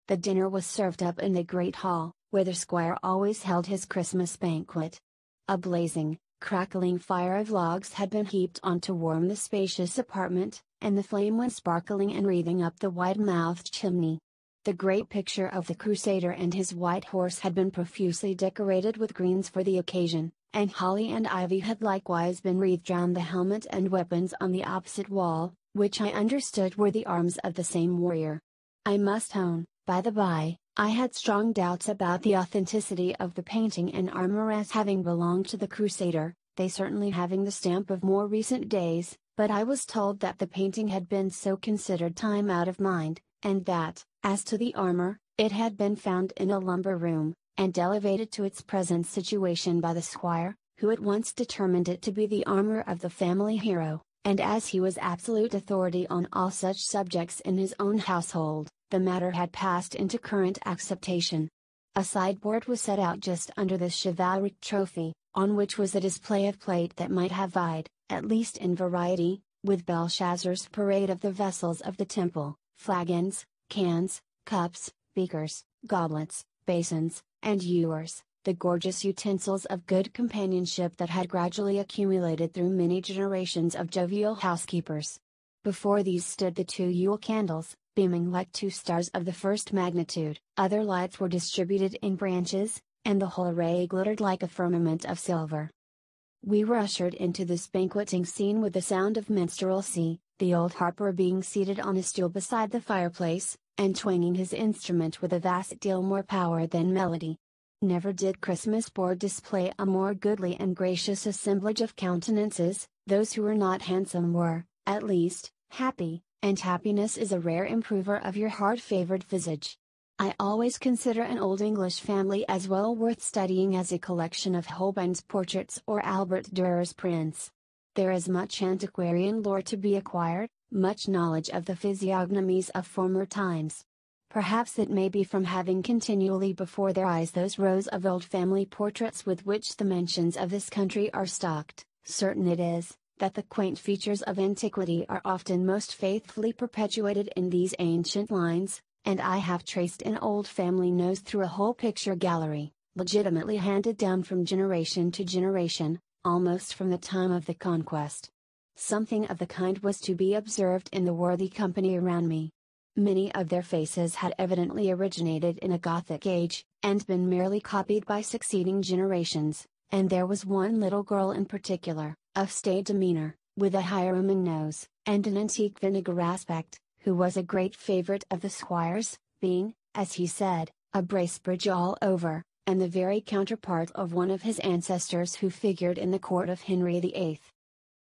The dinner was served up in the great hall, where the squire always held his Christmas banquet. A blazing, crackling fire of logs had been heaped on to warm the spacious apartment, and the flame went sparkling and wreathing up the wide-mouthed chimney. The great picture of the Crusader and his white horse had been profusely decorated with greens for the occasion, and holly and ivy had likewise been wreathed round the helmet and weapons on the opposite wall, which I understood were the arms of the same warrior. I must own, by the by, I had strong doubts about the authenticity of the painting and armor as having belonged to the Crusader, they certainly having the stamp of more recent days, but I was told that the painting had been so considered time out of mind, and that, as to the armor, it had been found in a lumber room, and elevated to its present situation by the squire, who at once determined it to be the armor of the family hero, and as he was absolute authority on all such subjects in his own household, the matter had passed into current acceptation. A sideboard was set out just under the chivalric trophy, on which was a display of plate that might have vied, at least in variety, with Belshazzar's parade of the vessels of the temple, flagons, cans, cups, beakers, goblets, basins, and ewers, the gorgeous utensils of good companionship that had gradually accumulated through many generations of jovial housekeepers. Before these stood the 2 Yule candles, beaming like 2 stars of the first magnitude. Other lights were distributed in branches, and the whole array glittered like a firmament of silver. We were ushered into this banqueting scene with the sound of minstrelsy, the old harper being seated on a stool beside the fireplace, and twanging his instrument with a vast deal more power than melody. Never did Christmas board display a more goodly and gracious assemblage of countenances. Those who were not handsome were, at least, happy, and happiness is a rare improver of your hard-favored visage. I always consider an old English family as well worth studying as a collection of Holbein's portraits or Albert Durer's prints. There is much antiquarian lore to be acquired, much knowledge of the physiognomies of former times. Perhaps it may be from having continually before their eyes those rows of old family portraits with which the mansions of this country are stocked. Certain it is, that the quaint features of antiquity are often most faithfully perpetuated in these ancient lines, and I have traced an old family nose through a whole picture gallery, legitimately handed down from generation to generation, almost from the time of the Conquest. Something of the kind was to be observed in the worthy company around me. Many of their faces had evidently originated in a Gothic age, and been merely copied by succeeding generations, and there was one little girl in particular, of staid demeanor, with a Hieronymic nose, and an antique vinegar aspect, who was a great favorite of the squire's, being, as he said, a Bracebridge all over, and the very counterpart of one of his ancestors who figured in the court of Henry VIII.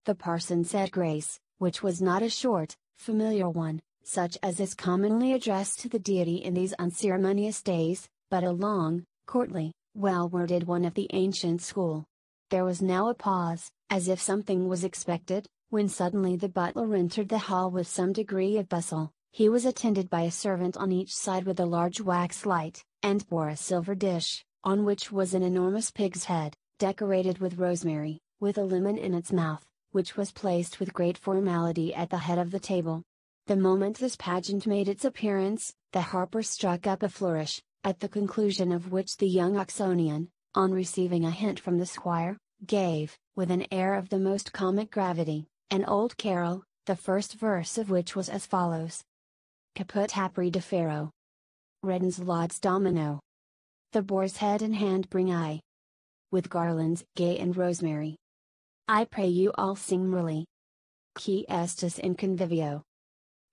The parson said grace, which was not a short, familiar one, such as is commonly addressed to the deity in these unceremonious days, but a long, courtly, well-worded one of the ancient school. There was now a pause, as if something was expected, when suddenly the butler entered the hall with some degree of bustle. He was attended by a servant on each side with a large wax light, and bore a silver dish, on which was an enormous pig's head, decorated with rosemary, with a lemon in its mouth, which was placed with great formality at the head of the table. The moment this pageant made its appearance, the harper struck up a flourish, at the conclusion of which the young Oxonian, on receiving a hint from the squire, gave, with an air of the most comic gravity, an old carol, the first verse of which was as follows: Caput apri de ferro. Reddens lauds domino. The boar's head in hand bring I, with garlands gay and rosemary. I pray you all sing merrily. Qui estis in convivio.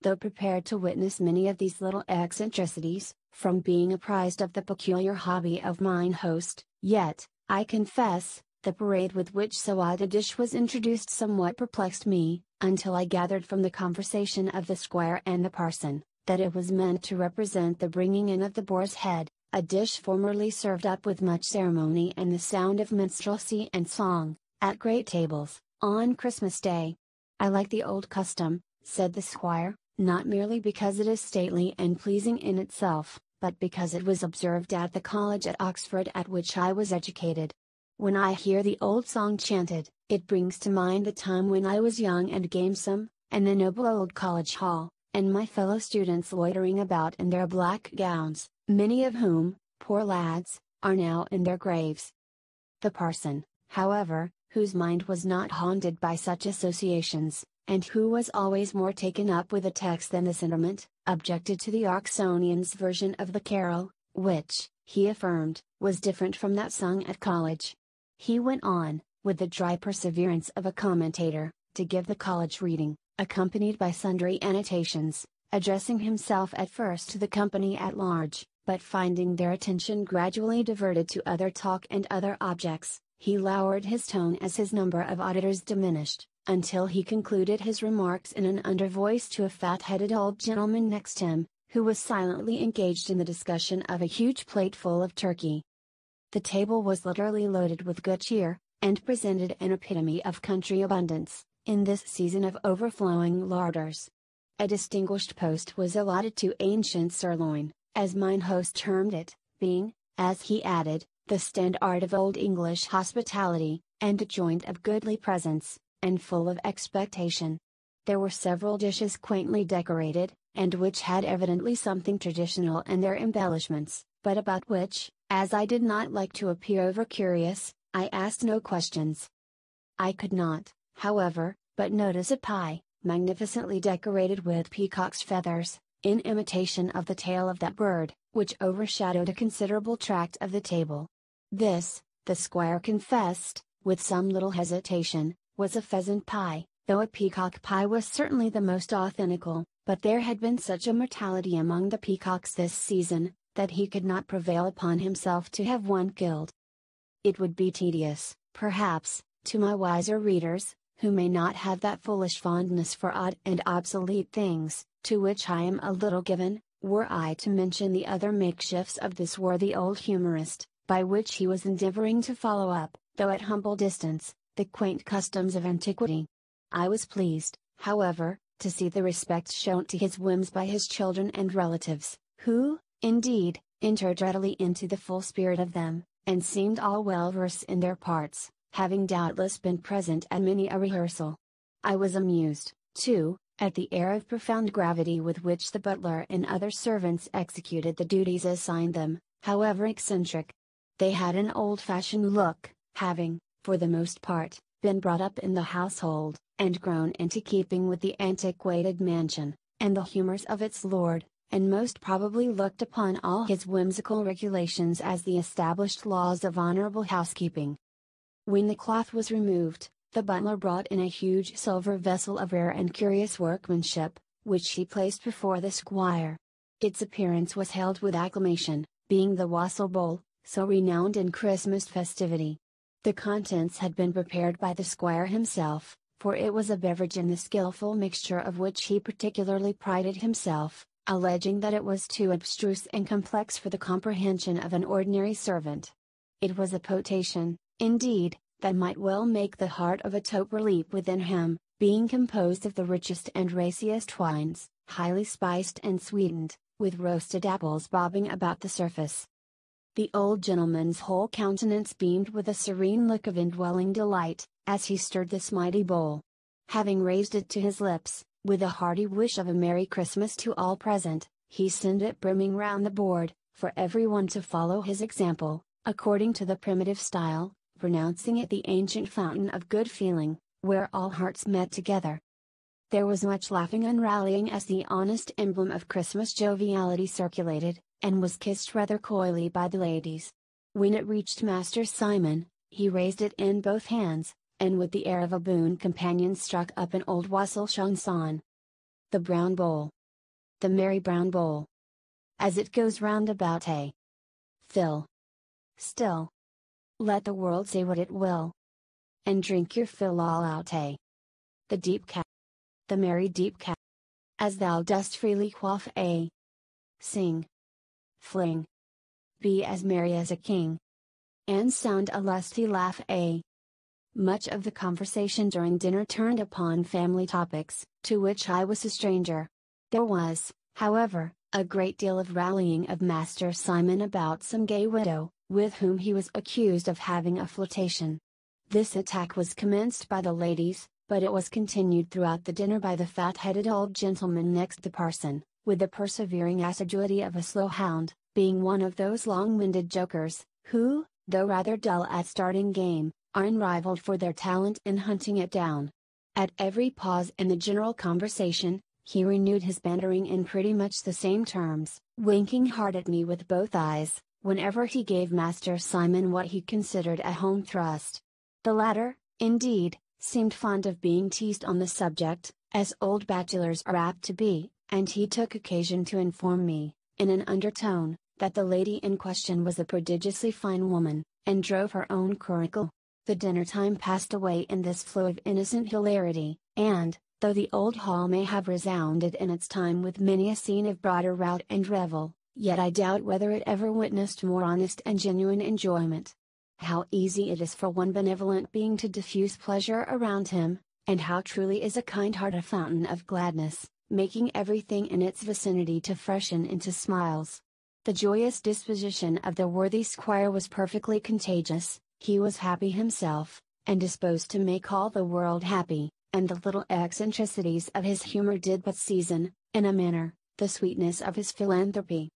Though prepared to witness many of these little eccentricities, from being apprised of the peculiar hobby of mine host, yet, I confess, the parade with which so odd a dish was introduced somewhat perplexed me, until I gathered from the conversation of the squire and the parson, that it was meant to represent the bringing in of the boar's head, a dish formerly served up with much ceremony and the sound of minstrelsy and song, at great tables, on Christmas Day. I like the old custom, said the squire, not merely because it is stately and pleasing in itself, but because it was observed at the college at Oxford at which I was educated. When I hear the old song chanted, it brings to mind the time when I was young and gamesome, and the noble old college hall, and my fellow students loitering about in their black gowns, many of whom, poor lads, are now in their graves. The parson, however, whose mind was not haunted by such associations, and who was always more taken up with the text than the sentiment, objected to the Oxonian's version of the carol, which, he affirmed, was different from that sung at college. He went on, with the dry perseverance of a commentator, to give the college reading, accompanied by sundry annotations, addressing himself at first to the company at large, but finding their attention gradually diverted to other talk and other objects, he lowered his tone as his number of auditors diminished, until he concluded his remarks in an undervoice to a fat-headed old gentleman next him, who was silently engaged in the discussion of a huge plateful of turkey. The table was literally loaded with good cheer, and presented an epitome of country abundance, in this season of overflowing larders. A distinguished post was allotted to ancient sirloin, as mine host termed it, being, as he added, the standard of old English hospitality, and adjoined of goodly presents, and full of expectation. There were several dishes quaintly decorated, and which had evidently something traditional in their embellishments, but about which, as I did not like to appear over-curious, I asked no questions. I could not, however, but notice a pie, magnificently decorated with peacock's feathers, in imitation of the tail of that bird, which overshadowed a considerable tract of the table. This, the squire confessed, with some little hesitation, was a pheasant pie, though a peacock pie was certainly the most authentical, but there had been such a mortality among the peacocks this season, that he could not prevail upon himself to have one killed. It would be tedious, perhaps, to my wiser readers, who may not have that foolish fondness for odd and obsolete things, to which I am a little given, were I to mention the other makeshifts of this worthy old humorist, by which he was endeavoring to follow up, though at humble distance, the quaint customs of antiquity. I was pleased, however, to see the respect shown to his whims by his children and relatives, who, indeed, entered readily into the full spirit of them, and seemed all well versed in their parts, having doubtless been present at many a rehearsal. I was amused, too, at the air of profound gravity with which the butler and other servants executed the duties assigned them, however eccentric. They had an old-fashioned look, having, for the most part, been brought up in the household, and grown into keeping with the antiquated mansion, and the humors of its lord, and most probably looked upon all his whimsical regulations as the established laws of honorable housekeeping. When the cloth was removed, the butler brought in a huge silver vessel of rare and curious workmanship, which he placed before the squire. Its appearance was hailed with acclamation, being the wassail bowl, so renowned in Christmas festivity. The contents had been prepared by the squire himself, for it was a beverage in the skillful mixture of which he particularly prided himself, alleging that it was too abstruse and complex for the comprehension of an ordinary servant. It was a potation, indeed, that might well make the heart of a toper leap within him, being composed of the richest and raciest wines, highly spiced and sweetened, with roasted apples bobbing about the surface. The old gentleman's whole countenance beamed with a serene look of indwelling delight, as he stirred this mighty bowl. Having raised it to his lips, with a hearty wish of a Merry Christmas to all present, he sent it brimming round the board, for everyone to follow his example, according to the primitive style, pronouncing it the ancient fountain of good feeling, where all hearts met together. There was much laughing and rallying as the honest emblem of Christmas joviality circulated, and was kissed rather coyly by the ladies. When it reached Master Simon, he raised it in both hands, and with the air of a boon companion struck up an old wassail chanson. The brown bowl. The merry brown bowl. As it goes round about fill. Still. Let the world say what it will. And drink your fill all out The deep cap. The merry deep cap. As thou dost freely quaff Sing. Fling. Be as merry as a king. And sound a lusty laugh Much of the conversation during dinner turned upon family topics, to which I was a stranger. There was, however, a great deal of rallying of Master Simon about some gay widow, with whom he was accused of having a flirtation. This attack was commenced by the ladies, but it was continued throughout the dinner by the fat-headed old gentleman next the parson, with the persevering assiduity of a slow hound, being one of those long-winded jokers, who, though rather dull at starting game, are unrivaled for their talent in hunting it down. At every pause in the general conversation, he renewed his bantering in pretty much the same terms, winking hard at me with both eyes, whenever he gave Master Simon what he considered a home thrust. The latter, indeed, seemed fond of being teased on the subject, as old bachelors are apt to be, and he took occasion to inform me, in an undertone, that the lady in question was a prodigiously fine woman, and drove her own curricle. The dinner time passed away in this flow of innocent hilarity, and, though the old hall may have resounded in its time with many a scene of broader rout and revel, yet I doubt whether it ever witnessed more honest and genuine enjoyment. How easy it is for one benevolent being to diffuse pleasure around him, and how truly is a kind heart a fountain of gladness, making everything in its vicinity to freshen into smiles. The joyous disposition of the worthy squire was perfectly contagious. He was happy himself, and disposed to make all the world happy, and the little eccentricities of his humor did but season, in a manner, the sweetness of his philanthropy.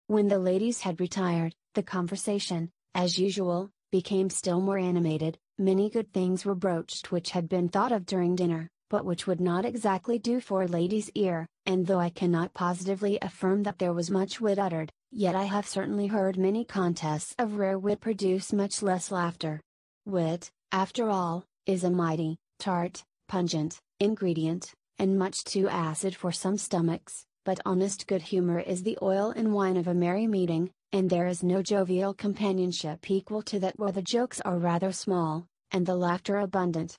When the ladies had retired, the conversation, as usual, became still more animated. Many good things were broached which had been thought of during dinner, but which would not exactly do for a lady's ear, and though I cannot positively affirm that there was much wit uttered, yet I have certainly heard many contests of rare wit produce much less laughter. Wit, after all, is a mighty, tart, pungent, ingredient, and much too acid for some stomachs, but honest good humor is the oil and wine of a merry meeting, and there is no jovial companionship equal to that where the jokes are rather small, and the laughter abundant.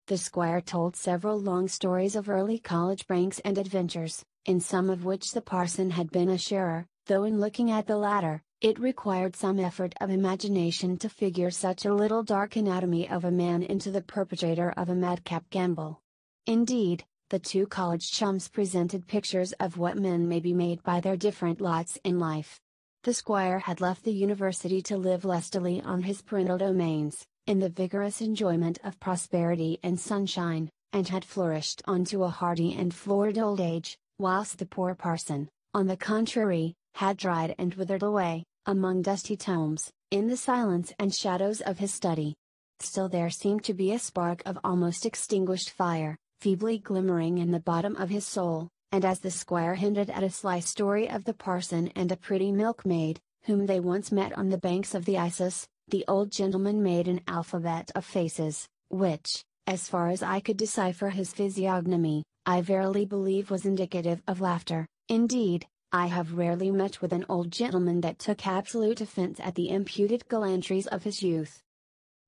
The squire told several long stories of early college pranks and adventures, in some of which the parson had been a sharer, though in looking at the latter, it required some effort of imagination to figure such a little dark anatomy of a man into the perpetrator of a madcap gambol. Indeed, the two college chums presented pictures of what men may be made by their different lots in life. The squire had left the university to live lustily on his parental domains, in the vigorous enjoyment of prosperity and sunshine, and had flourished on to a hardy and florid old age, whilst the poor parson, on the contrary, had dried and withered away, among dusty tomes, in the silence and shadows of his study. Still there seemed to be a spark of almost extinguished fire, feebly glimmering in the bottom of his soul, and as the squire hinted at a sly story of the parson and a pretty milkmaid, whom they once met on the banks of the Isis, the old gentleman made an alphabet of faces, which, as far as I could decipher his physiognomy, I verily believe was indicative of laughter. Indeed, I have rarely met with an old gentleman that took absolute offense at the imputed gallantries of his youth.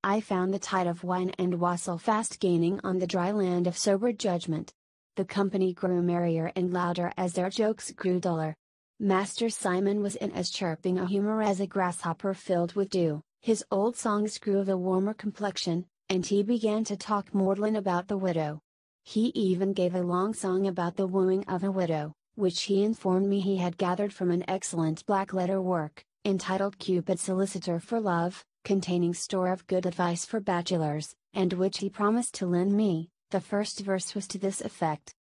I found the tide of wine and wassail fast gaining on the dry land of sober judgment. The company grew merrier and louder as their jokes grew duller. Master Simon was in as chirping a humor as a grasshopper filled with dew, his old songs grew of a warmer complexion, and he began to talk maudlin about the widow. He even gave a long song about the wooing of a widow, which he informed me he had gathered from an excellent black-letter work, entitled Cupid's Solicitor for Love, containing store of good advice for bachelors, and which he promised to lend me. The first verse was to this effect: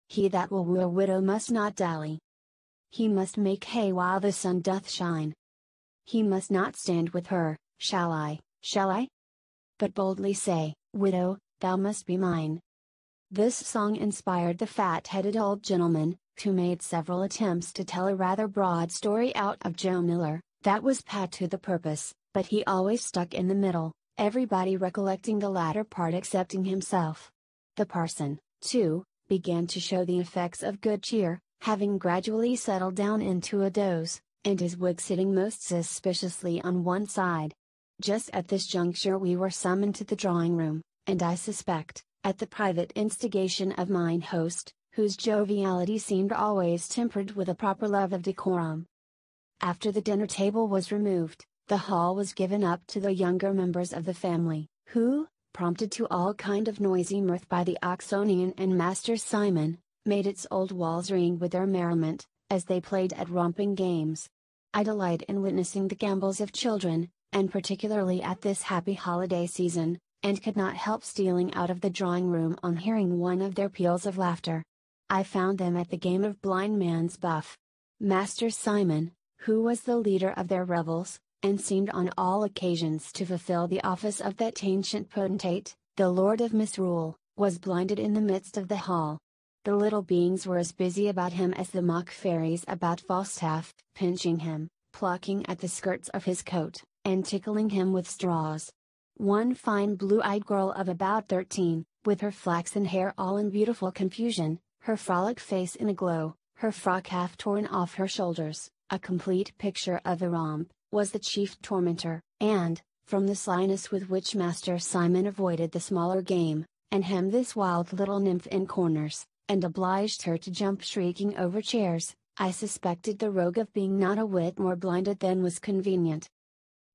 He that will woo a widow must not dally. He must make hay while the sun doth shine. He must not stand with her, shall I, but boldly say, Widow, thou must be mine. This song inspired the fat-headed old gentleman, who made several attempts to tell a rather broad story out of Joe Miller, that was pat to the purpose, but he always stuck in the middle, everybody recollecting the latter part excepting himself. The parson, too, began to show the effects of good cheer, having gradually settled down into a doze, and his wig sitting most suspiciously on one side. Just at this juncture we were summoned to the drawing-room, and I suspect, at the private instigation of mine host, whose joviality seemed always tempered with a proper love of decorum. After the dinner table was removed, the hall was given up to the younger members of the family, who, prompted to all kind of noisy mirth by the Oxonian and Master Simon, made its old walls ring with their merriment, as they played at romping games. I delight in witnessing the gambols of children, and particularly at this happy holiday season, and could not help stealing out of the drawing room on hearing one of their peals of laughter. I found them at the game of blind man's buff. Master Simon, who was the leader of their revels, and seemed on all occasions to fulfill the office of that ancient potentate, the lord of misrule, was blinded in the midst of the hall. The little beings were as busy about him as the mock fairies about Falstaff, pinching him, plucking at the skirts of his coat, and tickling him with straws. One fine blue-eyed girl of about 13, with her flaxen hair all in beautiful confusion, her frolic face in a glow, her frock half torn off her shoulders, a complete picture of a romp, was the chief tormentor, and, from the slyness with which Master Simon avoided the smaller game, and hemmed this wild little nymph in corners, and obliged her to jump shrieking over chairs, I suspected the rogue of being not a whit more blinded than was convenient.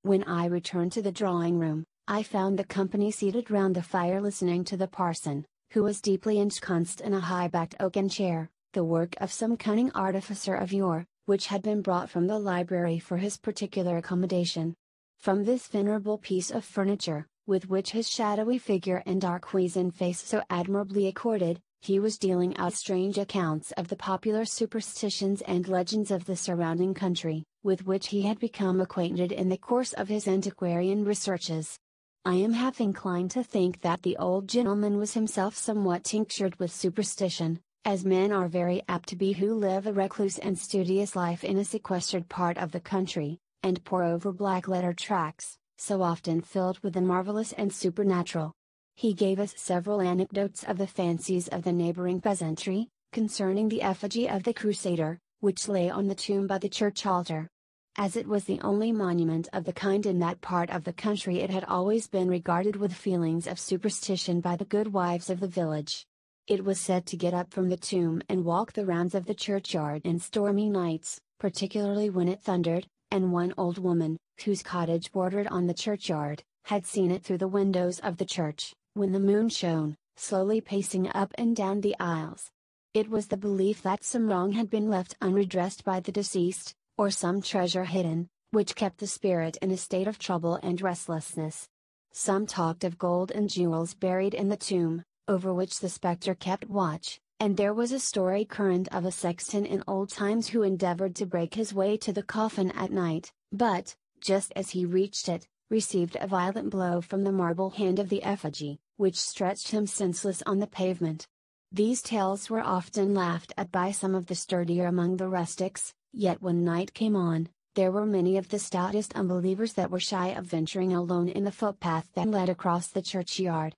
When I returned to the drawing room, I found the company seated round the fire listening to the parson, who was deeply ensconced in a high-backed oaken chair, the work of some cunning artificer of yore, which had been brought from the library for his particular accommodation. From this venerable piece of furniture, with which his shadowy figure and dark weazen face so admirably accorded, he was dealing out strange accounts of the popular superstitions and legends of the surrounding country, with which he had become acquainted in the course of his antiquarian researches. I am half inclined to think that the old gentleman was himself somewhat tinctured with superstition, as men are very apt to be who live a recluse and studious life in a sequestered part of the country, and pore over black-letter tracts, so often filled with the marvelous and supernatural. He gave us several anecdotes of the fancies of the neighboring peasantry, concerning the effigy of the Crusader, which lay on the tomb by the church altar. As it was the only monument of the kind in that part of the country, it had always been regarded with feelings of superstition by the good wives of the village. It was said to get up from the tomb and walk the rounds of the churchyard in stormy nights, particularly when it thundered, and one old woman, whose cottage bordered on the churchyard, had seen it through the windows of the church, when the moon shone, slowly pacing up and down the aisles. It was the belief that some wrong had been left unredressed by the deceased, or some treasure hidden, which kept the spirit in a state of trouble and restlessness. Some talked of gold and jewels buried in the tomb, over which the spectre kept watch, and there was a story current of a sexton in old times who endeavored to break his way to the coffin at night, but, just as he reached it, received a violent blow from the marble hand of the effigy, which stretched him senseless on the pavement. These tales were often laughed at by some of the sturdier among the rustics, yet when night came on, there were many of the stoutest unbelievers that were shy of venturing alone in the footpath that led across the churchyard.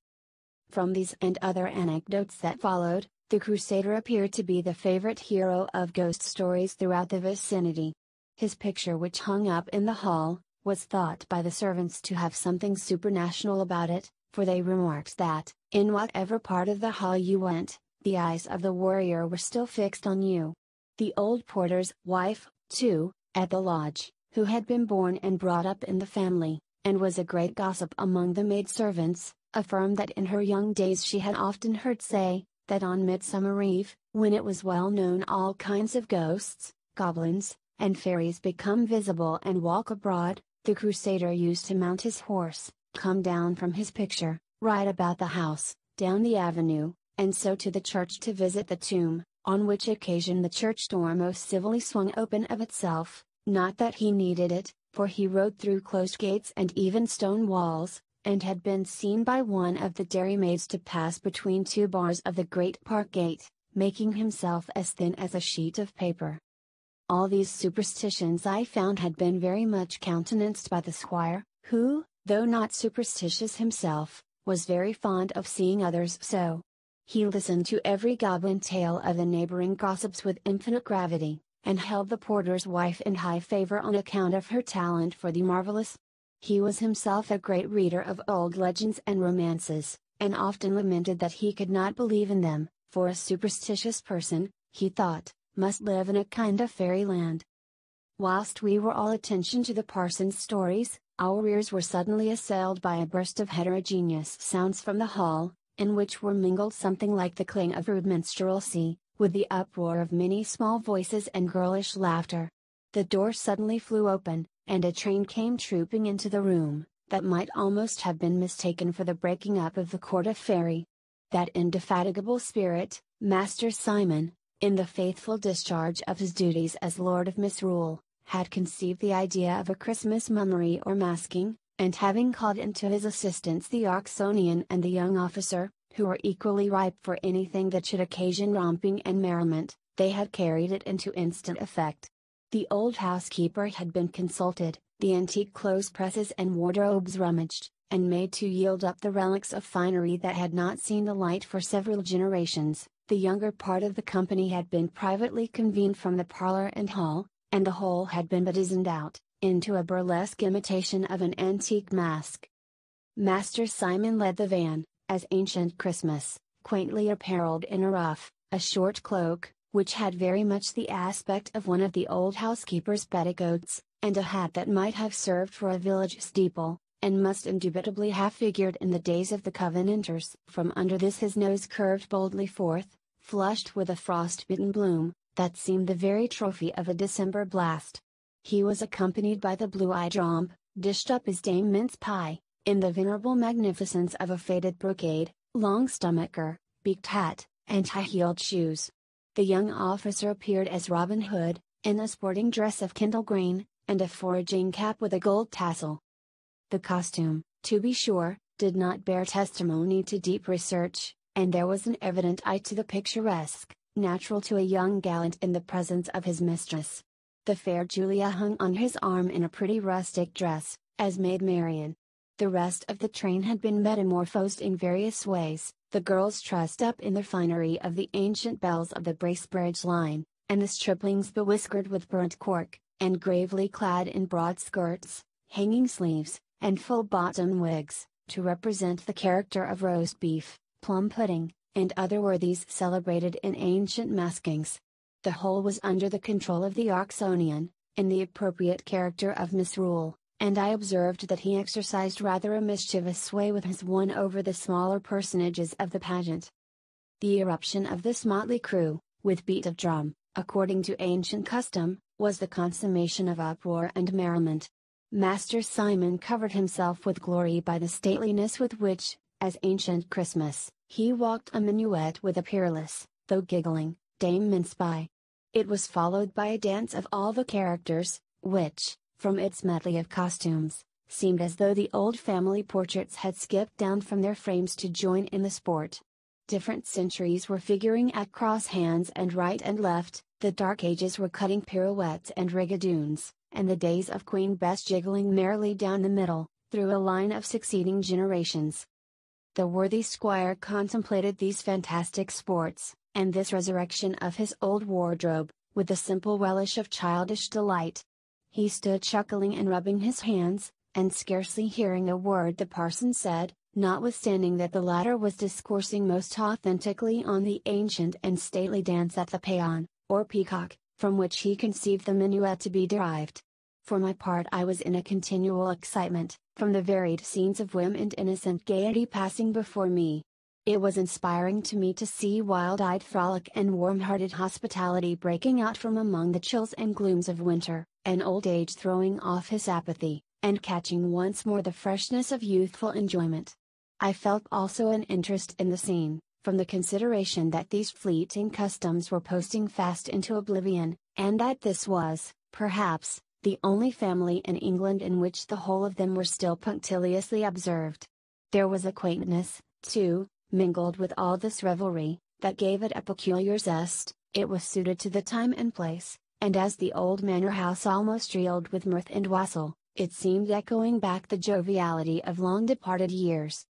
From these and other anecdotes that followed, the Crusader appeared to be the favorite hero of ghost stories throughout the vicinity. His picture, which hung up in the hall, was thought by the servants to have something supernatural about it, for they remarked that, in whatever part of the hall you went, the eyes of the warrior were still fixed on you. The old porter's wife, too, at the lodge, who had been born and brought up in the family, and was a great gossip among the maidservants, affirmed that in her young days she had often heard say, that on Midsummer Eve, when it was well known all kinds of ghosts, goblins, and fairies become visible and walk abroad, the Crusader used to mount his horse, come down from his picture, ride about the house, down the avenue, and so to the church to visit the tomb, on which occasion the church door most civilly swung open of itself, not that he needed it, for he rode through closed gates and even stone walls, and had been seen by one of the dairymaids to pass between two bars of the great park gate, making himself as thin as a sheet of paper. All these superstitions I found had been very much countenanced by the squire, who, though not superstitious himself, was very fond of seeing others so. He listened to every goblin tale of the neighboring gossips with infinite gravity, and held the porter's wife in high favor on account of her talent for the marvelous. He was himself a great reader of old legends and romances, and often lamented that he could not believe in them, for a superstitious person, he thought, must live in a kind of fairyland. Whilst we were all attention to the parson's stories, our ears were suddenly assailed by a burst of heterogeneous sounds from the hall, in which were mingled something like the clang of rude minstrelsy, with the uproar of many small voices and girlish laughter. The door suddenly flew open, and a train came trooping into the room, that might almost have been mistaken for the breaking up of the court of fairy. That indefatigable spirit, Master Simon, in the faithful discharge of his duties as Lord of Misrule, had conceived the idea of a Christmas mummery or masking, and having called into his assistance the Oxonian and the young officer, who were equally ripe for anything that should occasion romping and merriment, they had carried it into instant effect. The old housekeeper had been consulted, the antique clothes presses and wardrobes rummaged, and made to yield up the relics of finery that had not seen the light for several generations. The younger part of the company had been privately convened from the parlor and hall, and the whole had been bedizened out, into a burlesque imitation of an antique mask. Master Simon led the van, as Ancient Christmas, quaintly apparelled in a ruff, a short cloak, which had very much the aspect of one of the old housekeeper's petticoats, and a hat that might have served for a village steeple, and must indubitably have figured in the days of the Covenanters. From under this his nose curved boldly forth, flushed with a frost-bitten bloom, that seemed the very trophy of a December blast. He was accompanied by the blue-eyed romp, dished up as Dame Mince Pie, in the venerable magnificence of a faded brocade, long stomacher, beaked hat, and high-heeled shoes. The young officer appeared as Robin Hood, in a sporting dress of kindle green, and a foraging cap with a gold tassel. The costume, to be sure, did not bear testimony to deep research, and there was an evident eye to the picturesque, natural to a young gallant in the presence of his mistress. The fair Julia hung on his arm in a pretty rustic dress, as Maid Marian. The rest of the train had been metamorphosed in various ways, the girls trussed up in the finery of the ancient belles of the Bracebridge line, and the striplings bewhiskered with burnt cork, and gravely clad in broad skirts, hanging sleeves, and full-bottom wigs, to represent the character of roast beef, plum pudding, and other worthies celebrated in ancient maskings. The whole was under the control of the Oxonian, in the appropriate character of Misrule, and I observed that he exercised rather a mischievous sway with his one over the smaller personages of the pageant. The eruption of this motley crew, with beat of drum, according to ancient custom, was the consummation of uproar and merriment. Master Simon covered himself with glory by the stateliness with which, as Ancient Christmas, he walked a minuet with a peerless, though giggling, Dame Mince Pie. It was followed by a dance of all the characters, which, from its medley of costumes, seemed as though the old family portraits had skipped down from their frames to join in the sport. Different centuries were figuring at cross hands and right and left, the Dark Ages were cutting pirouettes and rigadoons, and the days of Queen Bess jiggling merrily down the middle, through a line of succeeding generations. The worthy squire contemplated these fantastic sports, and this resurrection of his old wardrobe, with the simple relish of childish delight. He stood chuckling and rubbing his hands, and scarcely hearing a word the parson said, notwithstanding that the latter was discoursing most authentically on the ancient and stately dance at the paon, or peacock, from which he conceived the minuet to be derived. For my part I was in a continual excitement, from the varied scenes of whim and innocent gaiety passing before me. It was inspiring to me to see wild-eyed frolic and warm-hearted hospitality breaking out from among the chills and glooms of winter, and old age throwing off his apathy, and catching once more the freshness of youthful enjoyment. I felt also an interest in the scene, from the consideration that these fleeting customs were posting fast into oblivion, and that this was, perhaps, the only family in England in which the whole of them were still punctiliously observed. There was a quaintness, too, mingled with all this revelry, that gave it a peculiar zest. It was suited to the time and place, and as the old manor house almost reeled with mirth and wassail, it seemed echoing back the joviality of long departed years.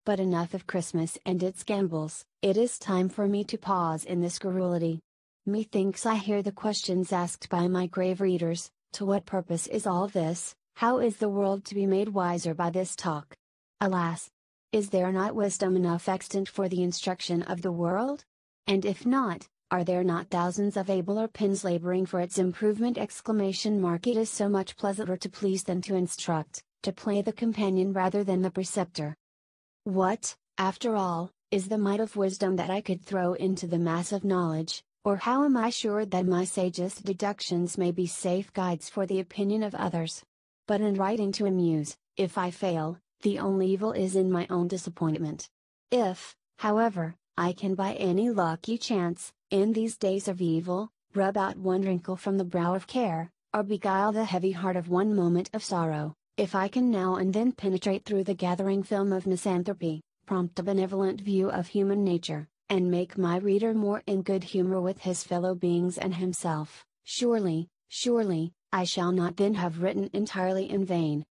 But enough of Christmas and its gambols, it is time for me to pause in this garrulity. Methinks I hear the questions asked by my grave readers, to what purpose is all this? How is the world to be made wiser by this talk? Alas! Is there not wisdom enough extant for the instruction of the world? And if not, are there not thousands of abler pens laboring for its improvement? It is so much pleasanter to please than to instruct, to play the companion rather than the preceptor. What, after all, is the mite of wisdom that I could throw into the mass of knowledge, or how am I sure that my sagest deductions may be safe guides for the opinion of others? But in writing to amuse, If I fail, the only evil is in my own disappointment. If, however, I can by any lucky chance, in these days of evil, rub out one wrinkle from the brow of care, or beguile the heavy heart of one moment of sorrow, if I can now and then penetrate through the gathering film of misanthropy, prompt a benevolent view of human nature, and make my reader more in good humor with his fellow beings and himself, surely, I shall not then have written entirely in vain.